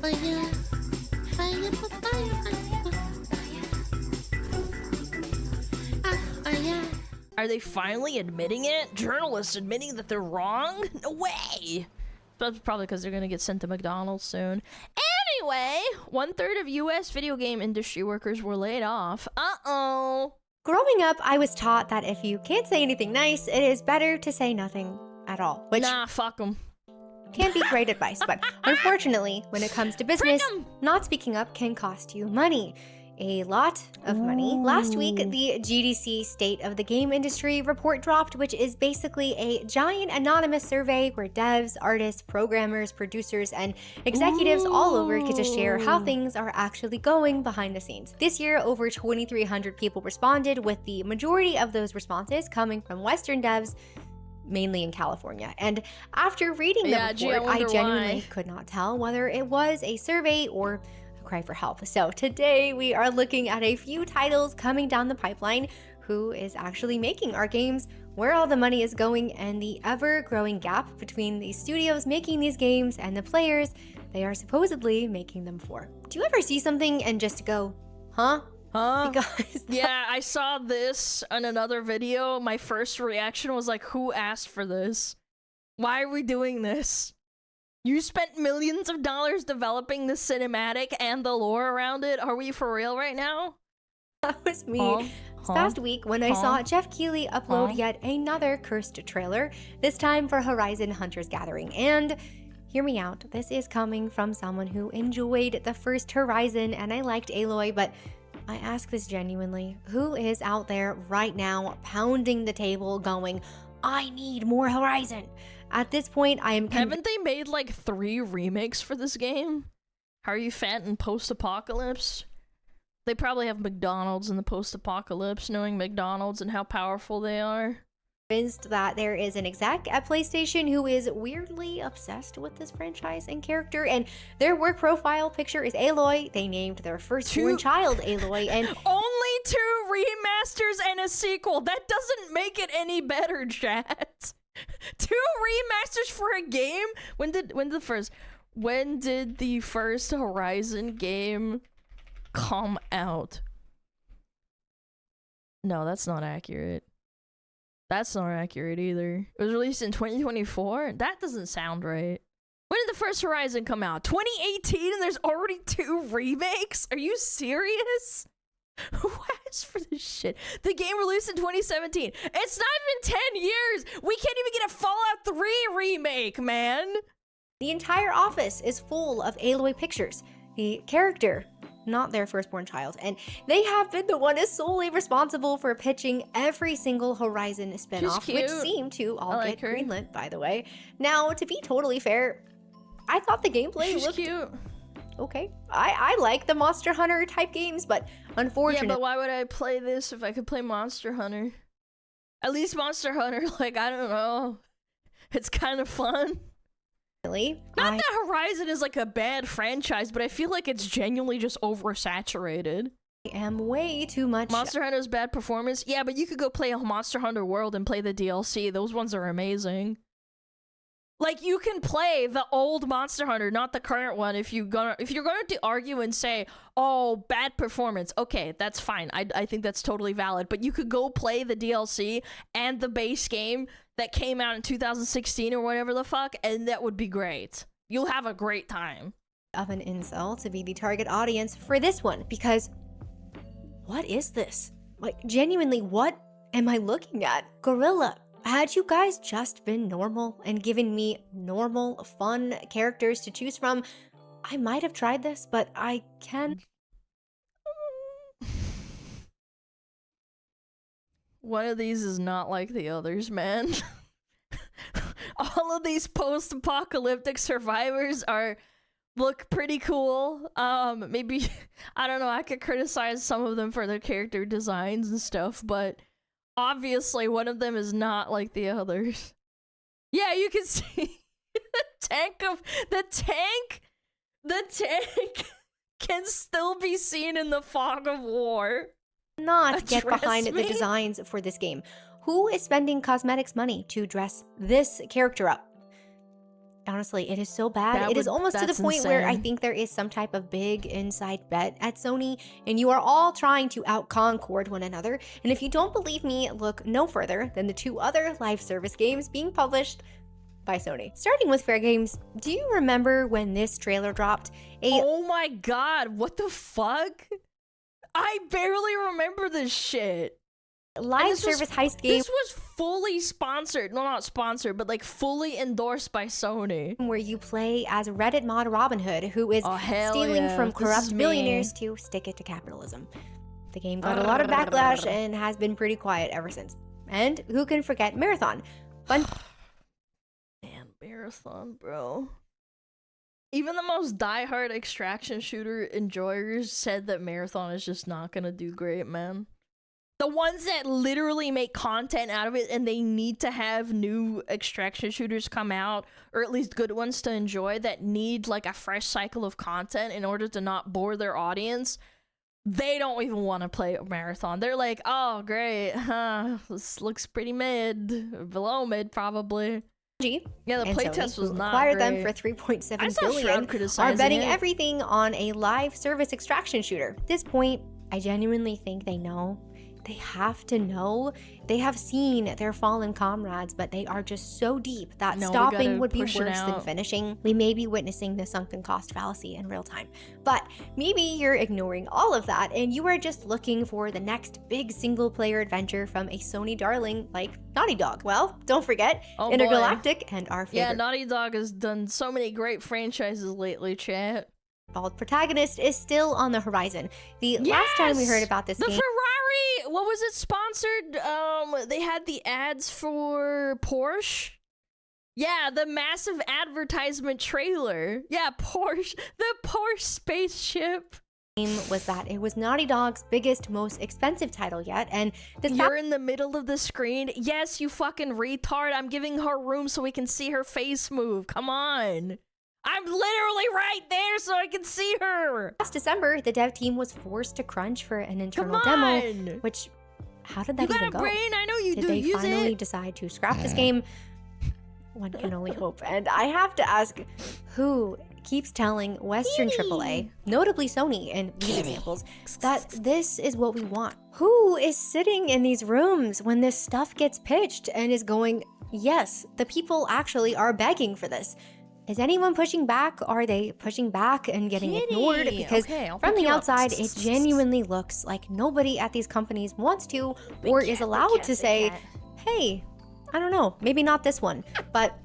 Fire, fire, fire. Are they finally admitting it? Journalists admitting that they're wrong? No way! That's probably because they're gonna get sent to McDonald's soon. Anyway, 1/3 of US video game industry workers were laid off. Uh-oh. Growing up, I was taught that if you can't say anything nice, it is better to say nothing at all. Which Nah, fuck them. can be great advice, but unfortunately, when it comes to business, Frick 'em! not speaking up can cost you money. A lot of money. Last week, the GDC State of the Game Industry report dropped, which is basically a giant anonymous survey where devs, artists, programmers, producers, and executives all over get to share how things are actually going behind the scenes. This year, over 2,300 people responded, with the majority of those responses coming from Western devs, mainly in California. And after reading the report, I genuinely could not tell whether it was a survey or cry for help. So today we are looking at a few titles coming down the pipeline, who is actually making our games, where all the money is going, and the ever-growing gap between the studios making these games and the players they are supposedly making them for. Do you ever see something and just go, huh? Huh? Because yeah, I saw this on another video. My first reaction was like, who asked for this? Why are we doing this? You spent millions of dollars developing the cinematic and the lore around it. Are we for real right now? that was me. This past week when I saw Jeff Keighley upload yet another cursed trailer, this time for Horizon Hunter's Gathering. And hear me out, this is coming from someone who enjoyed the first Horizon and I liked Aloy, but I ask this genuinely, who is out there right now pounding the table going, I need more Horizon? At this point, I am Haven't they made like 3 remakes for this game? How Are You Fat in Post-Apocalypse? They probably have McDonald's in the post-apocalypse, knowing McDonald's and how powerful they are. Convinced that there is an exec at PlayStation who is weirdly obsessed with this franchise and character, and their work profile picture is Aloy. They named their firstborn child Aloy, and only 2 remasters and a sequel. That doesn't make it any better, chat. 2 remasters for a game? When did the first Horizon game come out? No, that's not accurate. That's not accurate either. It was released in 2024? That doesn't sound right. When did the first Horizon come out? 2018 and there's already 2 remakes? Are you serious? Who asked for this shit? The game released in 2017. It's not even 10 years. We can't even get a Fallout 3 remake, man. the entire office is full of Aloy pictures. The character, not their firstborn child, and they have been the one solely responsible for pitching every single Horizon spin-off, which seem to all get greenlit, by the way. Now, to be totally fair, I thought the gameplay looked cute. Okay. I like the Monster Hunter type games, but unfortunately... Yeah, but why would I play this if I could play Monster Hunter? At least Monster Hunter, like, I don't know. It's kind of fun. Not that Horizon is like a bad franchise, but I feel like it's genuinely just oversaturated. I am way too much. Monster Hunter's bad performance? Yeah, but you could go play a Monster Hunter World and play the DLC. Those ones are amazing. Like, you can play the old Monster Hunter, not the current one, if you're going to argue and say, oh, bad performance. Okay, that's fine. I think that's totally valid. But you could go play the DLC and the base game that came out in 2016 or whatever the fuck, and that would be great. You'll have a great time. Of an incel to be the target audience for this one, because what is this? Like, genuinely, what am I looking at? Gorilla. Had you guys just been normal and given me normal, fun characters to choose from, I might have tried this, but I can... One of these is not like the others, man. All of these post-apocalyptic survivors look pretty cool. Maybe, I don't know, I could criticize some of them for their character designs and stuff, but obviously one of them is not like the others. Yeah, you can see the tank can still be seen in the fog of war. Not get behind the designs for this game. Who is spending cosmetics money to dress this character up? Honestly, it is so bad. It is almost to the that's point where I insane. think there is some type of big inside bet at Sony, and you are all trying to out-concord one another. And if you don't believe me, look no further than the 2 other live service games being published by Sony. Starting with Fair Games, do you remember when this trailer dropped? Oh my god, what the fuck? I barely remember this shit. Live service heist game This was fully sponsored. No, not sponsored, but like fully endorsed by Sony. where you play as Reddit mod Robin Hood, who is Oh, hell stealing yeah. from This corrupt is me. billionaires to stick it to capitalism. The game got a lot of backlash and has been pretty quiet ever since. And who can forget Marathon? Man, Marathon, bro. Even the most diehard extraction shooter enjoyers said that Marathon is just not gonna do great, man. The ones that literally make content out of it and they need to have new extraction shooters come out, or at least good ones to enjoy that need like a fresh cycle of content in order to not bore their audience, they don't even want to play Marathon. They're like, oh, great, huh, this looks pretty mid, below mid probably. Yeah, the and playtest Sony, was who not acquired great. them for $3.7 I saw billion, Shroud are criticizing betting it. everything on a live service extraction shooter. At this point, I genuinely think they know. They have to know. They have seen their fallen comrades, but they are just so deep that No, we stopping gotta would be push it worse than out. finishing. We may be witnessing the sunken cost fallacy in real time. But maybe you're ignoring all of that and you are just looking for the next big single-player adventure from a Sony darling like Naughty Dog. Well, don't forget, Oh, boy. Intergalactic and our Yeah, favorite Naughty Dog has done so many great franchises lately, chat. bald protagonist is still on the horizon. The last time we heard Yes! about this The game, Ferrari, what was it sponsored? They had the ads for Porsche. Yeah, the massive advertisement trailer. Yeah, Porsche, the Porsche spaceship. was that it was Naughty Dog's biggest, most expensive title yet, and this You're in the middle of the screen. Yes, you fucking retard. I'm giving her room so we can see her face move. Come on. I'm literally right there so I can see her. last December, the dev team was forced to crunch for an internal Come on. demo, which, how did You that got even a go? brain? I know you Did do. they Use finally it. decide to scrap this game? One can only hope. And I have to ask, who keeps telling Western AAA, notably Sony and these examples, that this is what we want? Who is sitting in these rooms when this stuff gets pitched and is going, yes, the people actually are begging for this? Is anyone pushing back? Are they pushing back and getting ignored? Kitty. Because Okay, I'll from pick the you up. outside, it genuinely looks like nobody at these companies wants to or is allowed to say, hey, I don't know, maybe not this one, but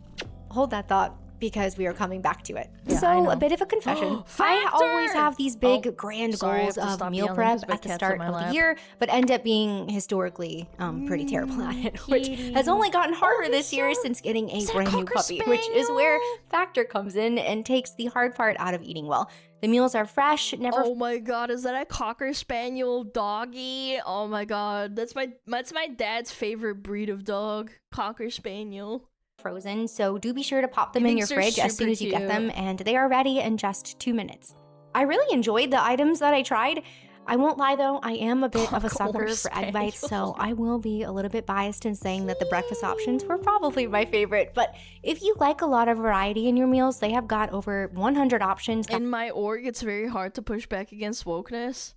hold that thought because we are coming back to it. Yeah, I So know. a bit of a confession. I Factor! always have these big Oh, grand sorry, I goals have to of stop meal yelling prep 'cause my at the cat's start on my of the lap. year, but end up being historically pretty terrible at it, which kitty. has only gotten harder he's this year so- since getting a is that a brand new Cocker puppy, which is where Spaniel? Factor comes in and takes the hard part out of eating well. The meals are fresh, never Oh my god, is that a Cocker Spaniel doggy? Oh my god, that's my dad's favorite breed of dog, Cocker Spaniel. frozen, so do be sure to pop them He in your thinks they're fridge as soon super as you get cute. them, and they are ready in just 2 minutes. I really enjoyed the items that I tried. I won't lie though, I am a bit of a sucker Cocker for egg bites, so Spaniel. I will be a little bit biased in saying that the breakfast options were probably my favorite. But if you like a lot of variety in your meals, they have got over 100 options. In my org, it's very hard to push back against wokeness.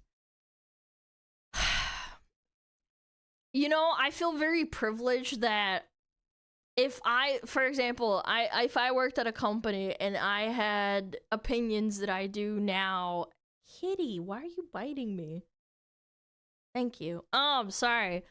You know, I feel very privileged that if I, for example, if I worked at a company and I had opinions that I do now, Kitty, why are you biting me? Thank you. Sorry.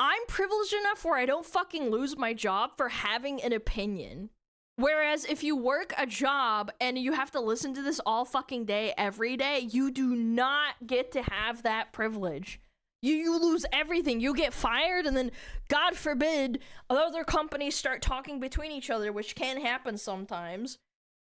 I'm privileged enough where I don't fucking lose my job for having an opinion. Whereas if you work a job and you have to listen to this all fucking day, every day, you do not get to have that privilege. You lose everything. You get fired, and then, God forbid, other companies start talking between each other, which can happen sometimes.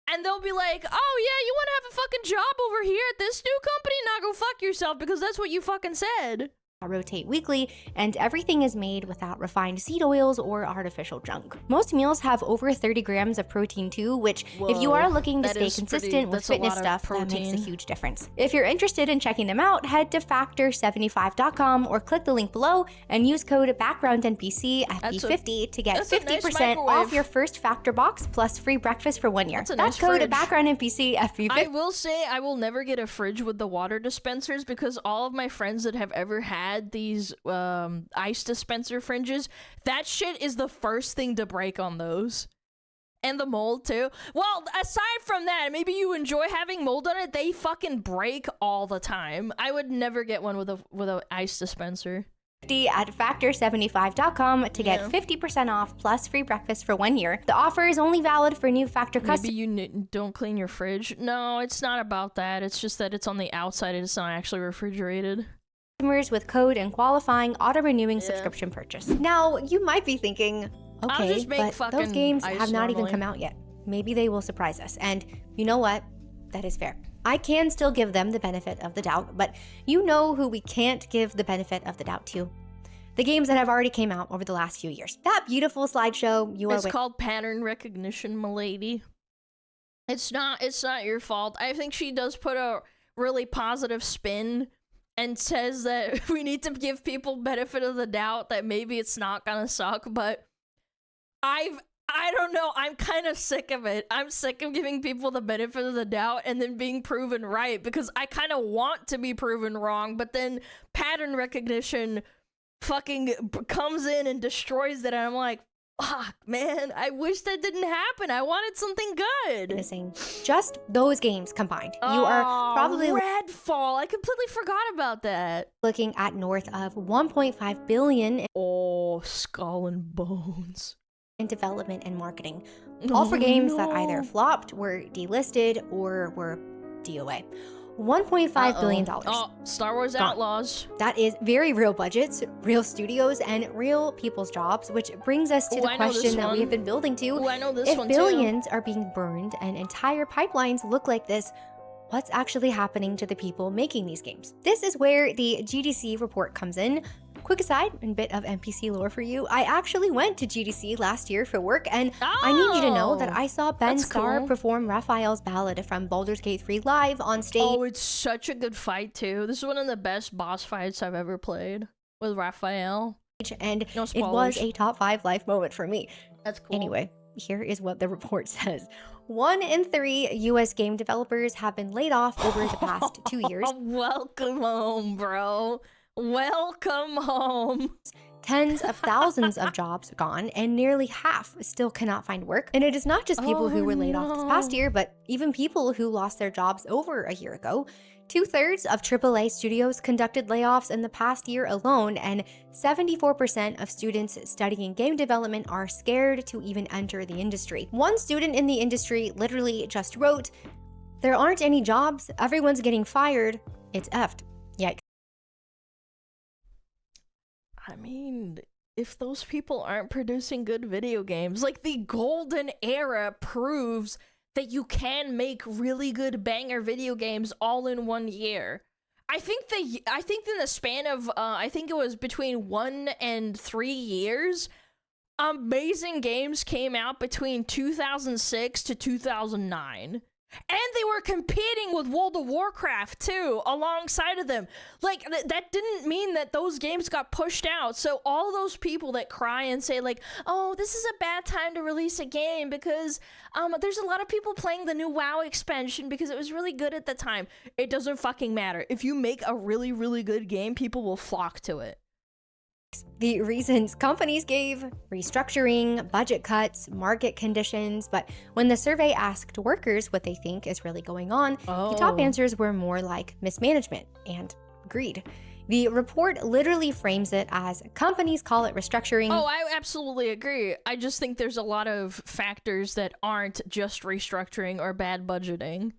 And they'll be like, oh yeah, you want to have a fucking job over here at this new company? Now go fuck yourself because that's what you fucking said. rotate weekly, and everything is made without refined seed oils or artificial junk. Most meals have over 30 grams of protein too, which if you are looking to stay consistent with fitness stuff, that makes a huge difference. If you're interested in checking them out, head to factor75.com or click the link below and use code BackgroundNPC@B50 to get 50% off your first Factor box plus free breakfast for 1 year. That's code BackgroundNPC@B50. I will say I will never get a fridge with the water dispensers because all of my friends that have ever had these ice dispenser fridges, that shit is the first thing to break on those. And the mold too. Well, aside from that, maybe you enjoy having mold on it, they fucking break all the time. I would never get one with a ice dispenser. At factor75.com to get 50% off plus free breakfast for 1 year. The offer is only valid for new Factor customers. Maybe you don't clean your fridge. No, it's not about that. It's just that it's on the outside and it's not actually refrigerated. With code and qualifying auto-renewing subscription purchase. Now, you might be thinking, okay, but those games have not even come out yet. Maybe they will surprise us. And you know what? That is fair. I can still give them the benefit of the doubt, but you know who we can't give the benefit of the doubt to? The games that have already came out over the last few years. That beautiful slideshow you are. It's called pattern recognition, milady. It's not your fault. I think she does put a really positive spin and says that we need to give people benefit of the doubt that maybe it's not gonna suck, but I don't know, I'm kind of sick of it. I'm sick of giving people the benefit of the doubt and then being proven right, because I kind of want to be proven wrong, but then pattern recognition fucking comes in and destroys it, and I'm like, fuck, man, I wish that didn't happen. I wanted something good. Just those games combined. You are probably Redfall. I completely forgot about that. Looking at north of 1.5 billion. Oh, Skull and Bones. In development and marketing. All for games that either flopped, were delisted, or were DOA. $1.5 billion. Oh, Star Wars Outlaws. That is very real budgets, real studios, and real people's jobs, which brings us to the question that we have been building to. I know this one too. If billions are being burned and entire pipelines look like this, what's actually happening to the people making these games? This is where the GDC report comes in. Quick aside, and bit of NPC lore for you. I actually went to GDC last year for work, and I need you to know that I saw Ben Starr perform Raphael's ballad from Baldur's Gate 3 live on stage. Oh, it's such a good fight too. This is one of the best boss fights I've ever played with Raphael. And it was a top 5 life moment for me. That's cool. Anyway, here is what the report says. 1 in 3 US game developers have been laid off over the past 2 years. Welcome home, bro. Welcome home. Tens of thousands of jobs gone, and nearly half still cannot find work. And it is not just people who were laid off this past year, but even people who lost their jobs over a year ago. 2/3 of AAA studios conducted layoffs in the past year alone, and 74% of students studying game development are scared to even enter the industry. One student in the industry literally just wrote, "There aren't any jobs, everyone's getting fired, it's effed." Yikes. I mean, if those people aren't producing good video games, like the golden era proves that you can make really good banger video games all in 1 year. I think in the span of I think it was between 1 and 3 years, amazing games came out between 2006 to 2009. And they were competing with World of Warcraft too, alongside of them. Like, that didn't mean that those games got pushed out. So all those people that cry and say like, oh, this is a bad time to release a game because there's a lot of people playing the new WoW expansion because it was really good at the time. It doesn't fucking matter. If you make a really, really good game, people will flock to it. The reasons companies gave: restructuring, budget cuts, market conditions. But when the survey asked workers what they think is really going on, the top answers were more like mismanagement and greed. The report literally frames it as companies call it restructuring. Oh, I absolutely agree. I just think there's a lot of factors that aren't just restructuring or bad budgeting.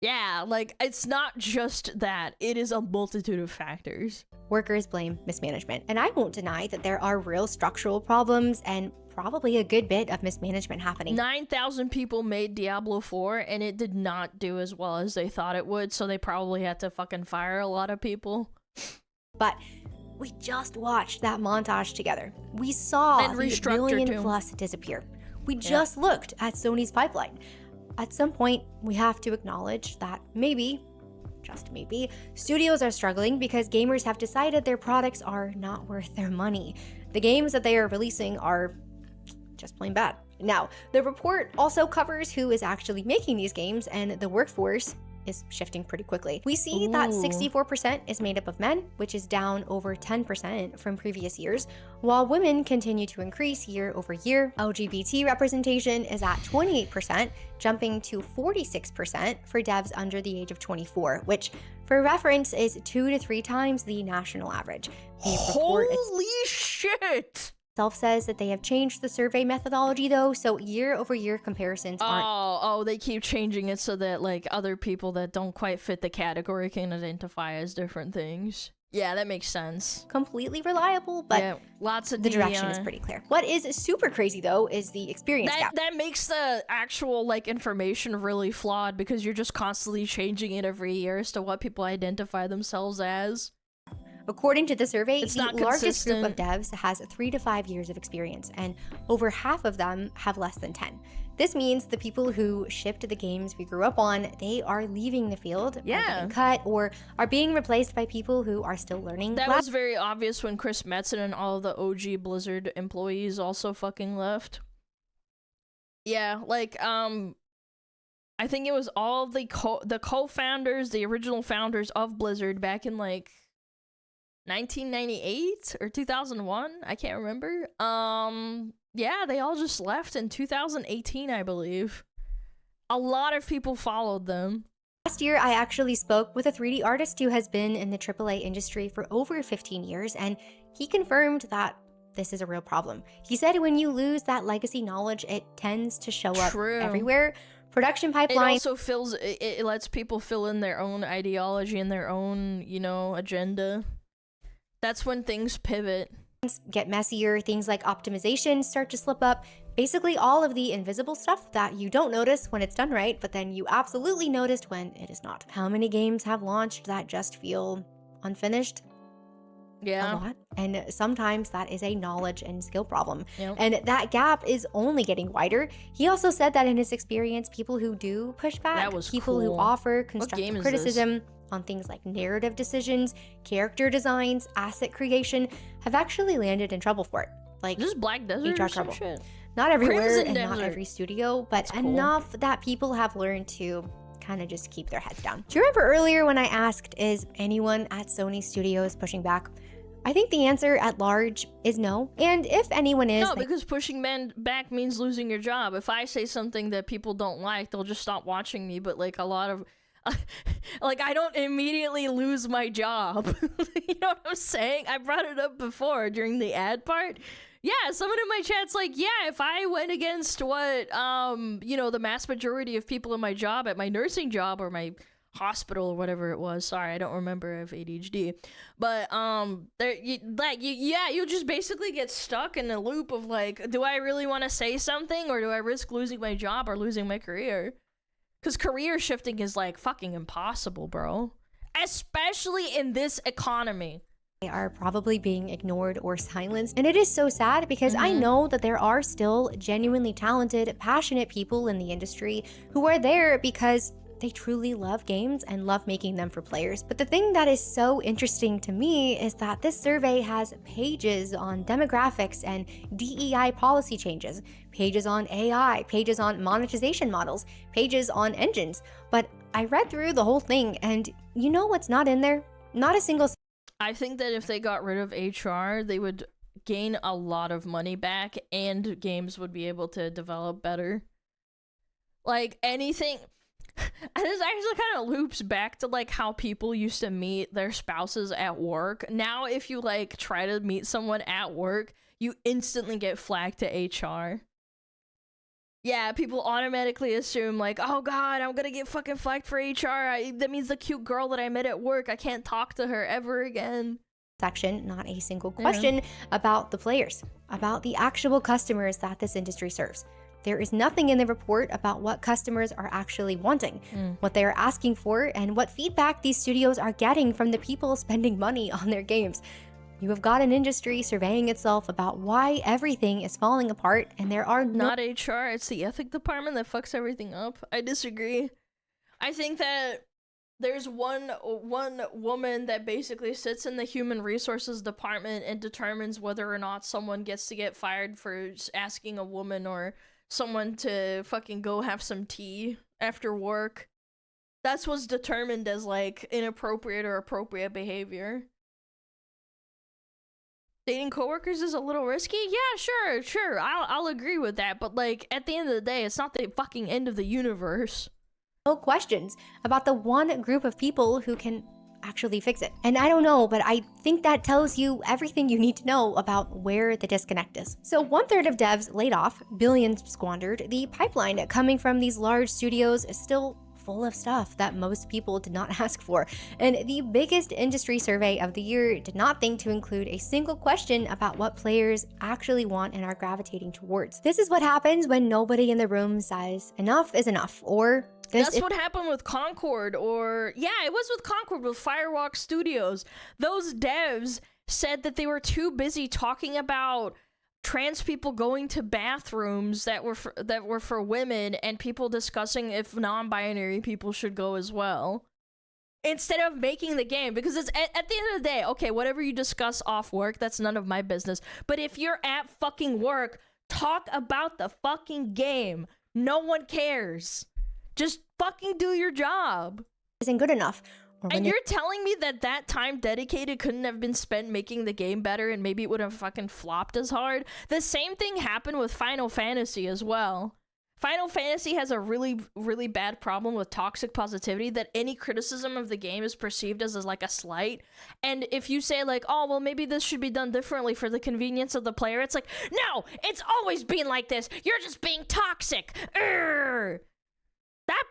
Yeah, like, it's not just that. It is a multitude of factors. Workers blame mismanagement. And I won't deny that there are real structural problems and probably a good bit of mismanagement happening. 9,000 people made Diablo 4 and it did not do as well as they thought it would, so they probably had to fucking fire a lot of people. But we just watched that montage together. We saw And the restructure billion too. plus disappear. We just looked at Sony's pipeline. At some point, we have to acknowledge that maybe, just maybe, studios are struggling because gamers have decided their products are not worth their money. The games that they are releasing are just plain bad. Now, the report also covers who is actually making these games, and the workforce is shifting pretty quickly. We see that 64% is made up of men, which is down over 10% from previous years, while women continue to increase year over year. LGBT representation is at 28%, jumping to 46% for devs under the age of 24, which for reference is 2 to 3 times the national average. The report Holy shit! itself says that they have changed the survey methodology though, so year-over-year comparisons aren't They keep changing it so that like other people that don't quite fit the category can identify as different things. Yeah, that makes sense. completely reliable, but yeah, lots of the direction is pretty clear. What is super crazy though is the experience gap. That makes the actual like information really flawed because you're just constantly changing it every year as to what people identify themselves as. According to the survey, It's the not largest group of consistent. devs has 3 to 5 years of experience, and over half of them have less than 10. This means the people who shipped the games we grew up on, they are leaving the field, are getting cut, or are being replaced by people who are still learning. That was very obvious when Chris Metzen and all of the OG Blizzard employees also fucking left. Yeah, like, I think it was all of the co-founders, the original founders of Blizzard back in, like, 1998 or 2001? I can't remember. Yeah, they all just left in 2018, I believe. A lot of people followed them. Last year, I actually spoke with a 3D artist who has been in the AAA industry for over 15 years, and he confirmed that this is a real problem. He said when you lose that legacy knowledge, it tends to show up everywhere. Production It pipeline also it lets people fill in their own ideology and their own, you know, agenda. That's when things pivot. get messier, things like optimization start to slip up. Basically all of the invisible stuff that you don't notice when it's done right, but then you absolutely noticed when it is not. How many games have launched that just feel unfinished? Yeah. A lot. And sometimes that is a knowledge and skill problem. Yep. And that gap is only getting wider. He also said that in his experience, people who do push back, That was people who cool. offer game constructive is criticism on things like narrative decisions, character designs, asset creation, have actually landed in trouble for it. Like Just Black Desert HR or some trouble. shit. not everywhere Crimson and not Desert. every studio, but cool. enough that people have learned to kind of just keep their heads down. Do you remember earlier when I asked, is anyone at Sony Studios pushing back? I think the answer at large is no. And if anyone is, No, because pushing men back means losing your job. If I say something that people don't like, they'll just stop watching me. But like a lot of, like I don't immediately lose my job. You know what I'm saying? I brought it up before during the ad part. Yeah, someone in my chat's like, yeah, if I went against what, you know, the mass majority of people in my job at my nursing job or my hospital or whatever it was. Sorry, I don't remember. I have ADHD. But you'll just basically get stuck in a loop of like, do I really want to say something or do I risk losing my job or losing my career? Because career shifting is like fucking impossible, bro. Especially in this economy. they are probably being ignored or silenced. And it is so sad because I know that there are still genuinely talented, passionate people in the industry who are there because they truly love games and love making them for players. But the thing that is so interesting to me is that this survey has pages on demographics and DEI policy changes, pages on AI, pages on monetization models, pages on engines. But I read through the whole thing and you know what's not in there? Not a single I think that if they got rid of HR, they would gain a lot of money back and games would be able to develop better. Like anything. And this actually kind of loops back to like how people used to meet their spouses at work. Now if you like try to meet someone at work, you instantly get flagged to HR. Yeah, people automatically assume like, oh god, I'm gonna get fucking flagged for HR. That means the cute girl that I met at work, I can't talk to her ever again. section, not a single question about the players, about the actual customers that this industry serves. There is nothing in the report about what customers are actually wanting, what they are asking for, and what feedback these studios are getting from the people spending money on their games. You have got an industry surveying itself about why everything is falling apart, and there are not HR, it's the ethic department that fucks everything up. I disagree. I think that there's one woman that basically sits in the human resources department and determines whether or not someone gets to get fired for asking a woman or someone to fucking go have some tea after work. That's what's determined as like inappropriate or appropriate behavior. Dating coworkers is a little risky? Yeah, sure. I'll agree with that, but like at the end of the day, it's not the fucking end of the universe. No questions about the one group of people who can actually fix it. And I don't know, but I think that tells you everything you need to know about where the disconnect is. So 1/3 of devs laid off, billions squandered. The pipeline coming from these large studios is still full of stuff that most people did not ask for. And the biggest industry survey of the year did not think to include a single question about what players actually want and are gravitating towards. This is what happens when nobody in the room says enough is enough, or that's what happened with Concord, or yeah, it was with Concord with Firewalk Studios. Those devs said that they were too busy talking about trans people going to bathrooms that were for women and people discussing if non-binary people should go as well, instead of making the game. Because it's at the end of the day, okay, whatever you discuss off work, that's none of my business. But if you're at fucking work, talk about the fucking game. No one cares. Just fucking do your job. Isn't good enough. And you're telling me that that time dedicated couldn't have been spent making the game better and maybe it would have fucking flopped as hard? The same thing happened with Final Fantasy as well. Final Fantasy has a really, really bad problem with toxic positivity, that any criticism of the game is perceived as like a slight. And if you say like, oh, well, maybe this should be done differently for the convenience of the player, it's like, no, it's always been like this. You're just being toxic. Urgh. That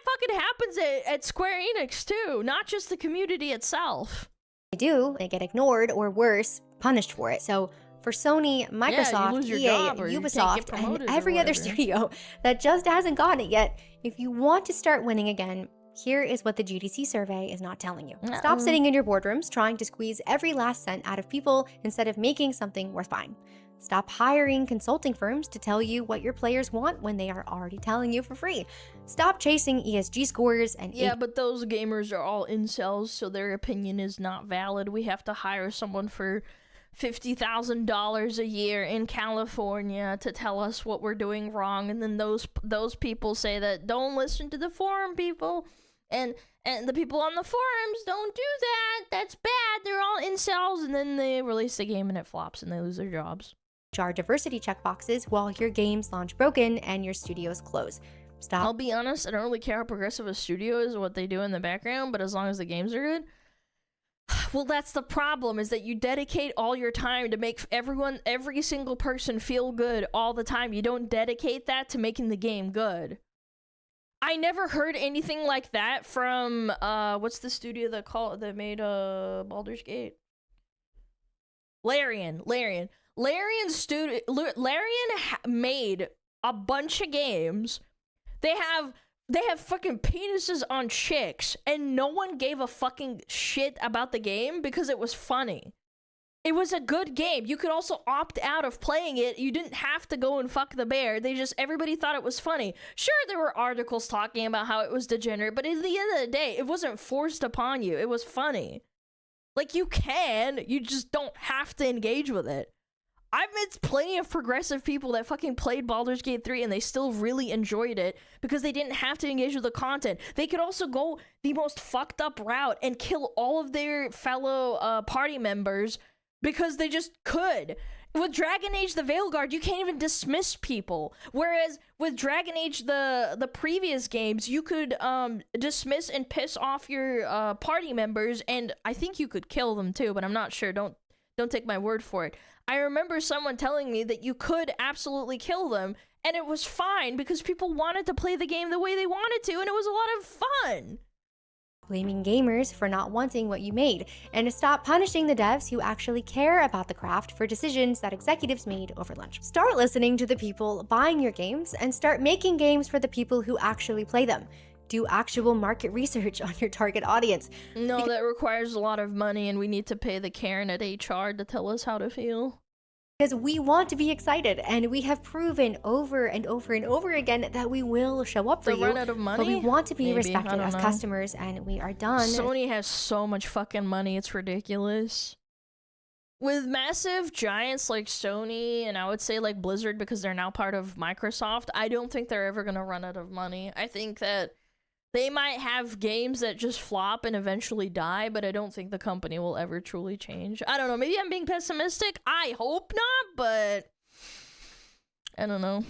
fucking happens at Square Enix too, not just the community itself. They get ignored, or worse, punished for it. So for Sony, Microsoft, EA, Ubisoft, and every other studio that just hasn't gotten it yet, if you want to start winning again, here is what the GDC survey is not telling you. Stop sitting in your boardrooms trying to squeeze every last cent out of people instead of making something worth buying. Stop hiring consulting firms to tell you what your players want when they are already telling you for free. Stop chasing ESG scores and... Yeah, but those gamers are all incels, so their opinion is not valid. We have to hire someone for $50,000 a year in California to tell us what we're doing wrong, and then those people say that don't listen to the forum people, and the people on the forums don't do that. That's bad. They're all incels, and then they release the game and it flops and they lose their jobs. Our diversity checkboxes while your games launch broken and your studios close. Stop. I'll be honest, I don't really care how progressive a studio is or what they do in the background, but as long as the games are good. Well, that's the problem, is that you dedicate all your time to make every single person feel good all the time. You don't dedicate that to making the game good. I never heard anything like that from what's the studio that made Baldur's Gate? Larian made a bunch of games. They have fucking penises on chicks, and no one gave a fucking shit about the game because it was funny. It was a good game. You could also opt out of playing it. You didn't have to go and fuck the bear. Everybody thought it was funny. Sure, there were articles talking about how it was degenerate, but at the end of the day, it wasn't forced upon you. It was funny. Like, you just don't have to engage with it. I've met plenty of progressive people that fucking played Baldur's Gate 3 and they still really enjoyed it because they didn't have to engage with the content. They could also go the most fucked up route and kill all of their fellow party members because they just could. With Dragon Age the Veilguard, you can't even dismiss people. Whereas with Dragon Age the previous games, you could dismiss and piss off your party members, and I think you could kill them too, but I'm not sure. Don't take my word for it. I remember someone telling me that you could absolutely kill them, and it was fine because people wanted to play the game the way they wanted to, and it was a lot of fun. blaming gamers for not wanting what you made, and to stop punishing the devs who actually care about the craft for decisions that executives made over lunch. Start listening to the people buying your games and start making games for the people who actually play them. Do actual market research on your target audience. No, that requires a lot of money, and we need to pay the Karen at HR to tell us how to feel. Because we want to be excited, and we have proven over and over and over again that we will show up for you. Run out of money? But we want to be Maybe. respected as customers, and we are done. Sony has so much fucking money, it's ridiculous. With massive giants like Sony, and I would say like Blizzard, because they're now part of Microsoft, I don't think they're ever gonna run out of money. I think that they might have games that just flop and eventually die, but I don't think the company will ever truly change. I don't know, maybe I'm being pessimistic. I hope not, but I don't know.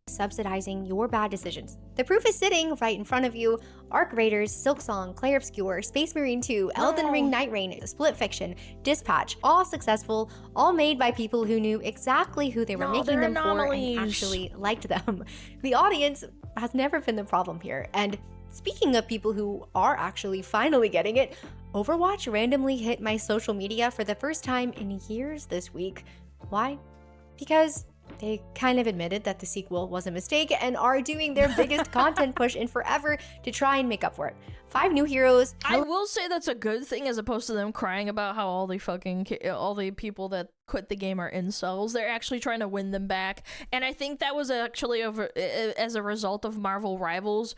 Subsidizing your bad decisions. The proof is sitting right in front of you. Arc Raiders, Silksong, Clair Obscur, Space Marine 2, Elden Ring Night Rain, Split Fiction, Dispatch, all successful, all made by people who knew exactly who they were making them for and actually liked them. The audience has never been the problem here, and speaking of people who are actually finally getting it, Overwatch randomly hit my social media for the first time in years this week. Why? Because they kind of admitted that the sequel was a mistake and are doing their biggest content push in forever to try and make up for it. 5 new heroes. I will say that's a good thing, as opposed to them crying about how all the people that quit the game are incels. They're actually trying to win them back, and I think that was actually as a result of Marvel Rivals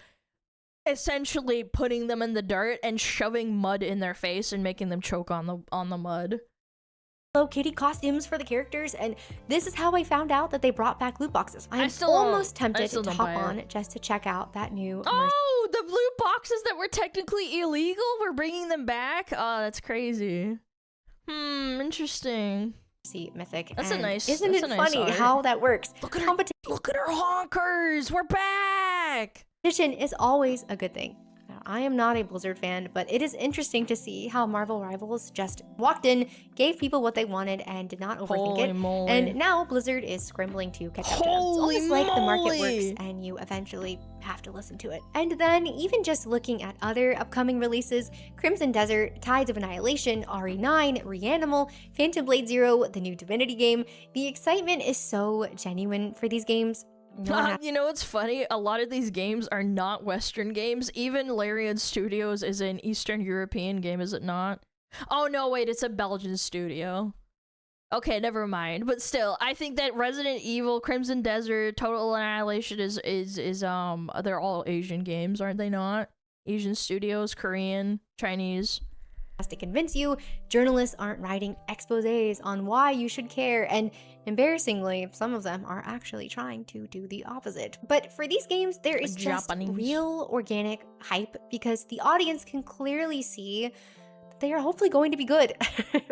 essentially putting them in the dirt and shoving mud in their face and making them choke on the mud. Kitty costumes for the characters, and this is how I found out that they brought back loot boxes. I'm almost tempted to hop on just to check out that new the loot boxes that were technically illegal, we're bringing them back. Oh, that's crazy. Interesting. Mythic. That's a nice. Isn't it funny how that works? Look at our honkers. We're back. Competition is always a good thing. Now, I am not a Blizzard fan, but it is interesting to see how Marvel Rivals just walked in, gave people what they wanted, and did not overthink it. Moly. And now Blizzard is scrambling to catch up to them. It's almost like the market works, and you eventually have to listen to it. And then, even just looking at other upcoming releases, Crimson Desert, Tides of Annihilation, RE9, Reanimal, Phantom Blade Zero, the new Divinity game, the excitement is so genuine for these games. You know what's funny? A lot of these games are not Western games. Even Larian Studios is an Eastern European game, is it not? Oh no, wait, it's a Belgian studio. Okay, never mind. But still, I think that Resident Evil, Crimson Desert, Total Annihilation is they're all Asian games, aren't they not? Asian studios, Korean, Chinese. To convince you, journalists aren't writing exposés on why you should care, and embarrassingly, some of them are actually trying to do the opposite. But for these games, there is just real organic hype because the audience can clearly see that they are hopefully going to be good,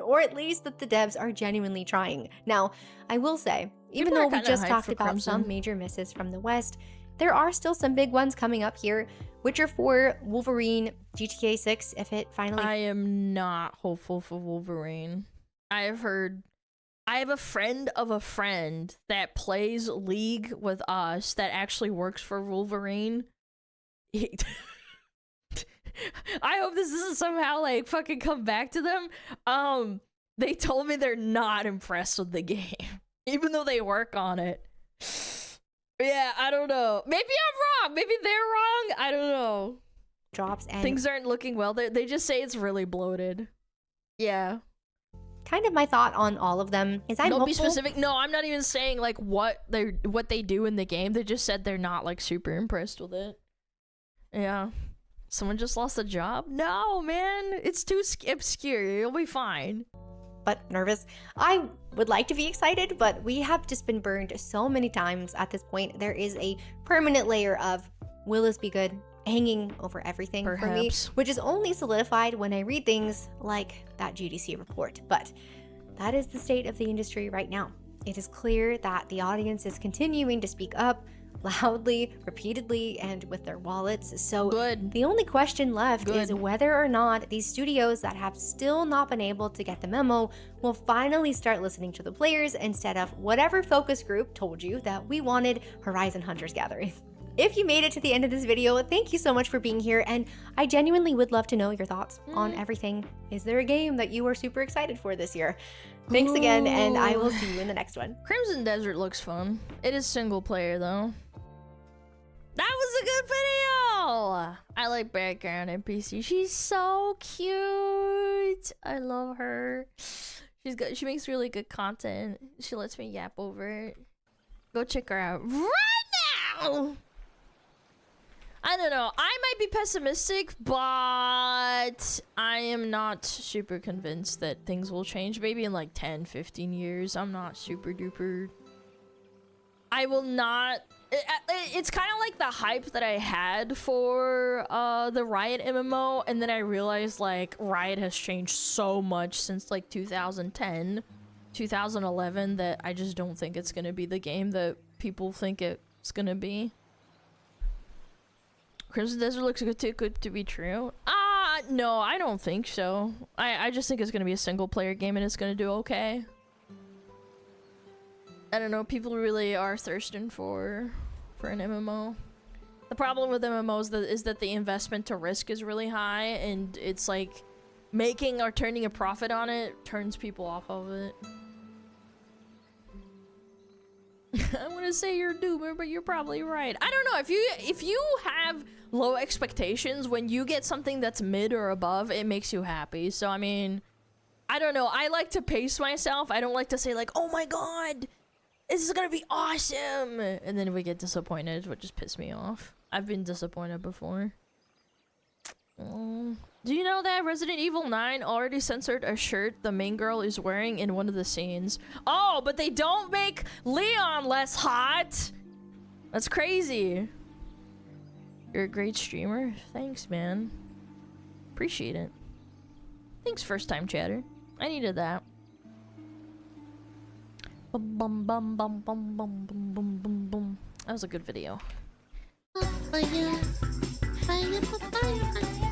or at least that the devs are genuinely trying. Now, I will say, even though we just talked about some major misses from the West, there are still some big ones coming up here. Witcher 4, Wolverine, GTA 6, if it finally... I am not hopeful for Wolverine. I have a friend of a friend that plays League with us that actually works for Wolverine. I hope this doesn't somehow like fucking come back to them. They told me they're not impressed with the game, even though they work on it. Yeah, I don't know. Maybe I'm wrong. Maybe they're wrong. I don't know. Drops and things aren't looking well. They just say it's really bloated. Yeah. Kind of my thought on all of them is I'm hopeful. Don't be specific. No, I'm not even saying like what they do in the game. They just said they're not like super impressed with it. Yeah. Someone just lost a job? No, man. It's too obscure. You'll be fine. But nervous. I would like to be excited, but we have just been burned so many times at this point. There is a permanent layer of will this be good hanging over everything for me, which is only solidified when I read things like that GDC report. But that is the state of the industry right now. It is clear that the audience is continuing to speak up loudly, repeatedly, and with their wallets. So the only question left is whether or not these studios that have still not been able to get the memo will finally start listening to the players instead of whatever focus group told you that we wanted Horizon Hunters Gathering. If you made it to the end of this video, thank you so much for being here, and I genuinely would love to know your thoughts on everything. Is there a game that you are super excited for this year? Thanks again, and I will see you in the next one. Crimson Desert looks fun. It is single player though. That was a good video! I like background NPC. She's so cute. I love her. She makes really good content. She lets me yap over it. Go check her out right now! I don't know. I might be pessimistic, but I am not super convinced that things will change. Maybe in like 10, 15 years. I'm not super duper. I will not. It's kind of like the hype that I had for the Riot MMO, and then I realized like Riot has changed so much since like 2010, 2011 that I just don't think it's gonna be the game that people think it's gonna be. Crimson Desert looks good to be true. No, I don't think so. I just think it's gonna be a single player game and it's gonna do okay. I don't know, people really are thirsting for an MMO. The problem with MMOs is that the investment to risk is really high, and it's like making or turning a profit on it turns people off of it. I want to say you're a doomer, but you're probably right. I don't know, if you have low expectations, when you get something that's mid or above, it makes you happy. So I mean, I don't know, I like to pace myself. I don't like to say like, oh my god, this is gonna be awesome, and then we get disappointed, which just pisses me off. I've been disappointed before. Do you know that Resident Evil 9 already censored a shirt the main girl is wearing in one of the scenes? Oh, but they don't make Leon less hot? That's crazy. You're a great streamer. Thanks, man. Appreciate it. Thanks, first time chatter. I needed that. Bum bum bum bum bum bum bum bum bum bum. That was a good video. Fire, fire, fire, fire.